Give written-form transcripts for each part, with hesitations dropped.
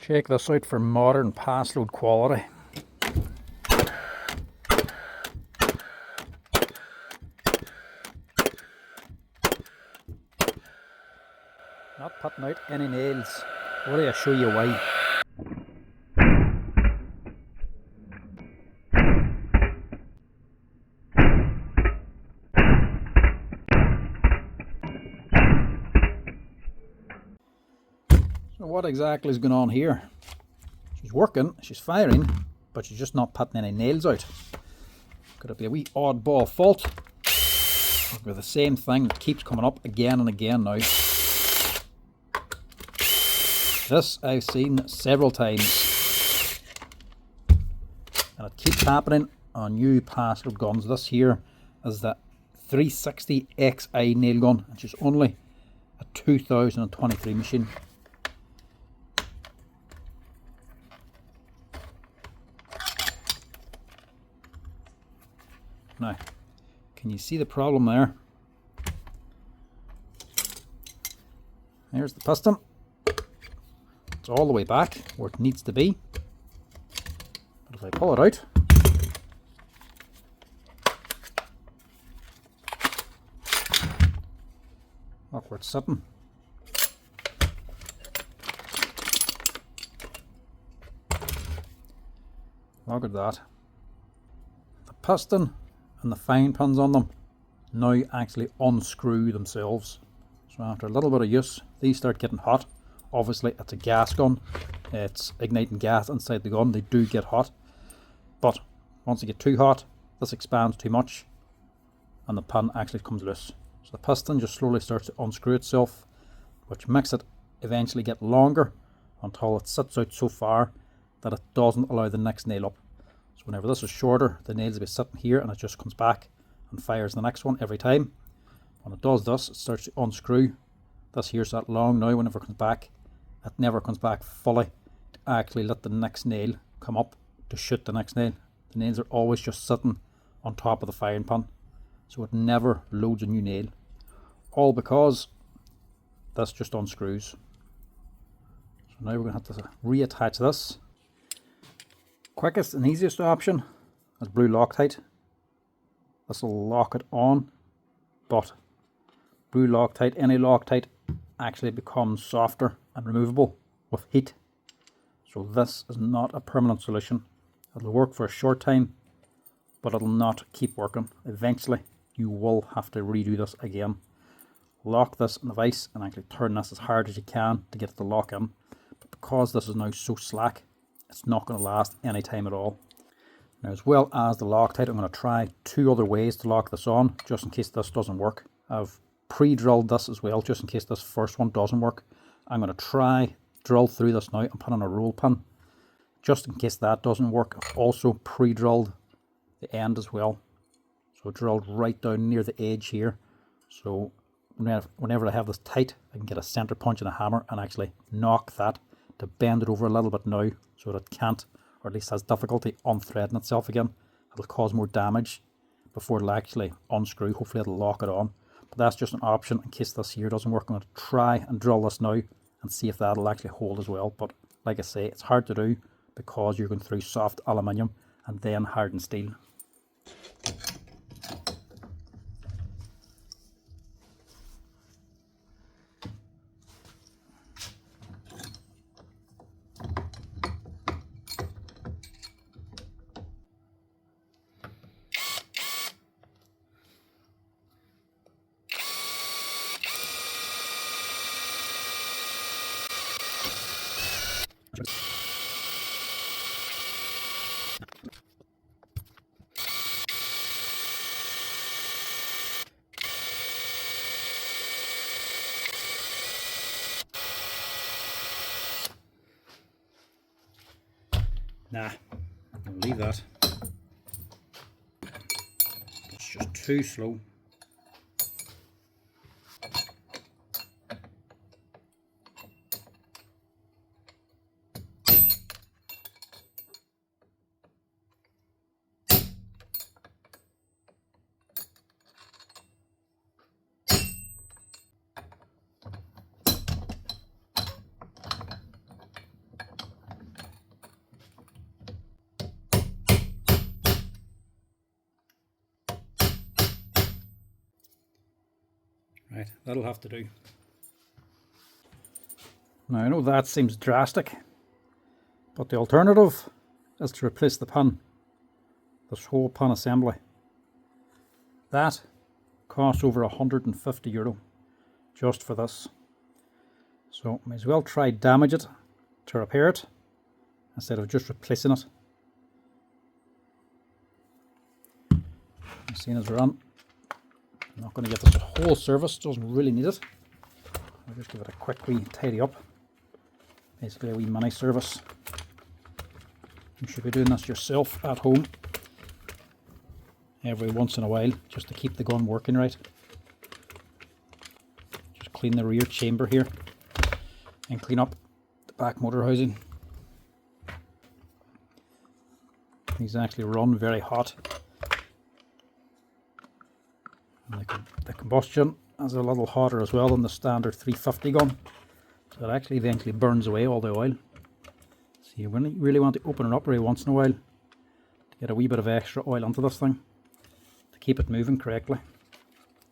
Check this out for modern Paslode quality. Not putting out any nails. What do I show you why? So what exactly is going on here? She's working, she's firing, but she's just not putting any nails out. Could it be a wee oddball fault? With the same thing that keeps coming up again and again now. This I've seen several times. And it keeps happening on new Paslode guns. This here is the 360 XI nail gun, which is only a 2023 machine. Now, can you see the problem there? There's the piston. It's all the way back where it needs to be. But if I pull it out, look where it's sitting. Look at that. The piston and the fine pins on them now actually unscrew themselves. So after a little bit of use, these start getting hot. Obviously it's a gas gun, it's igniting gas inside the gun, they do get hot. But once they get too hot, this expands too much and the pin actually comes loose. So the piston just slowly starts to unscrew itself, which makes it eventually get longer until it sits out so far that it doesn't allow the next nail up. So whenever this is shorter, the nails will be sitting here and it just comes back and fires the next one every time. When it does this, it starts to unscrew. This here's that long now. Whenever it comes back, it never comes back fully to actually let the next nail come up to shoot the next nail. The nails are always just sitting on top of the firing pin, so it never loads a new nail. All because this just unscrews. So now we're going to have to reattach this. Quickest and easiest option is blue Loctite. This will lock it on, but blue Loctite, any Loctite, actually becomes softer and removable with heat. So this is not a permanent solution. It'll work for a short time, but it'll not keep working. Eventually you will have to redo this again. Lock this in the vise and actually turn this as hard as you can to get it to lock in. But because this is now so slack, it's not going to last any time at all. Now, as well as the Loctite, I'm going to try two other ways to lock this on, just in case this doesn't work. I've pre-drilled this as well, just in case this first one doesn't work. I'm going to try drill through this now and put on a roll pin, just in case that doesn't work. I've also pre-drilled the end as well, so drilled right down near the edge here. So whenever I have this tight, I can get a center punch and a hammer and actually knock that to bend it over a little bit now, so that it can't, or at least has difficulty unthreading itself again. It'll cause more damage before it'll actually unscrew. Hopefully it'll lock it on. But that's just an option in case this here doesn't work. I'm going to try and drill this now and see if that'll actually hold as well. But like I say, it's hard to do because you're going through soft aluminium and then hardened steel. Nah, I'll leave that. It's just too slow. Right, that'll have to do. Now I know that seems drastic, but the alternative is to replace the pin, this whole pin assembly. That costs over €150 just for this. So may as well try damage it to repair it instead of just replacing it. Seeing as we're on, I'm not going to get this a whole service, doesn't really need it. I'll just give it a quick wee tidy up. Basically a wee mini service. You should be doing this yourself at home every once in a while just to keep the gun working right. Just clean the rear chamber here and clean up the back motor housing. These actually run very hot. And the combustion is a little hotter as well than the standard 350 gun, so it actually eventually burns away all the oil. So you really want to open it up every once in a while to get a wee bit of extra oil onto this thing to keep it moving correctly,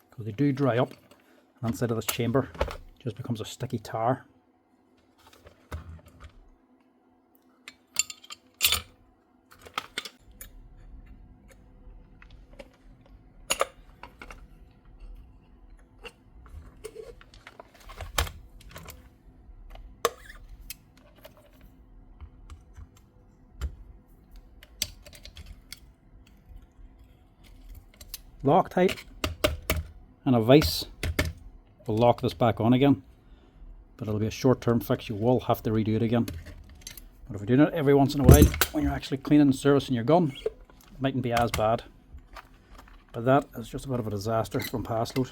because they do dry up and inside of this chamber it just becomes a sticky tar. Loctite and a vise will lock this back on again, but it'll be a short-term fix. You will have to redo it again. But if you're doing it every once in a while when you're actually cleaning and servicing your gun, it mightn't be as bad. But that is just a bit of a disaster from Paslode.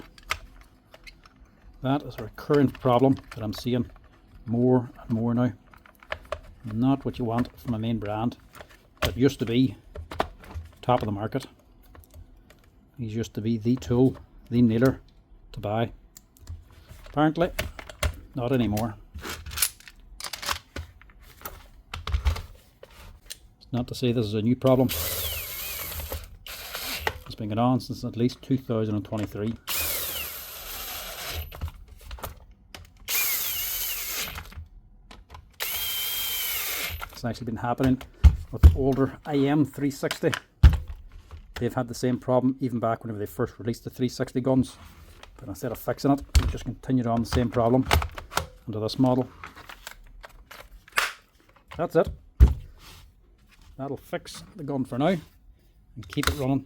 That is a recurrent problem that I'm seeing more and more now. Not what you want from a main brand that used to be top of the market. These used to be the tool, the nailer to buy. Apparently, not anymore. It's not to say this is a new problem. It's been going on since at least 2023. It's actually been happening with the older IM360. They've had the same problem even back whenever they first released the 360 guns, but instead of fixing it, they just continued on the same problem under this model. That's it. That'll fix the gun for now and keep it running.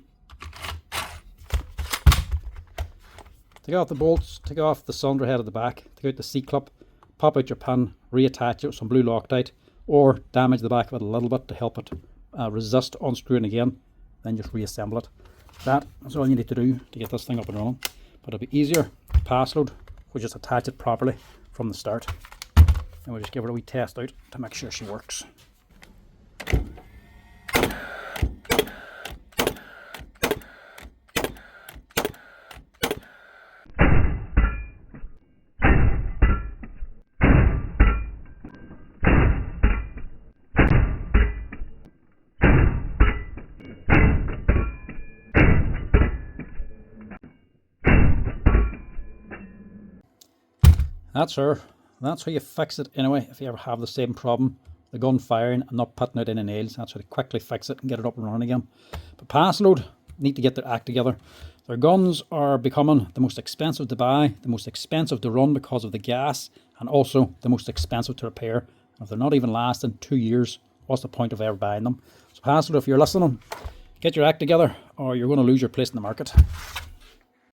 Take off the bolts, take off the cylinder head at the back, take out the C-clip, pop out your pin, reattach it with some blue Loctite, or damage the back of it a little bit to help it resist unscrewing again. Then just reassemble it. That is all you need to do to get this thing up and running. But it'll be easier. Paslode, we'll just attach it properly from the start. And we'll just give it a wee test out to make sure she works. That's her. That's how you fix it anyway. If you ever have the same problem, the gun firing and not putting out any nails, that's how to quickly fix it and get it up and running again. But Paslode need to get their act together. Their guns are becoming the most expensive to buy, the most expensive to run because of the gas, and also the most expensive to repair. And if they're not even lasting 2 years, what's the point of ever buying them? So Paslode, if you're listening, get your act together or you're going to lose your place in the market.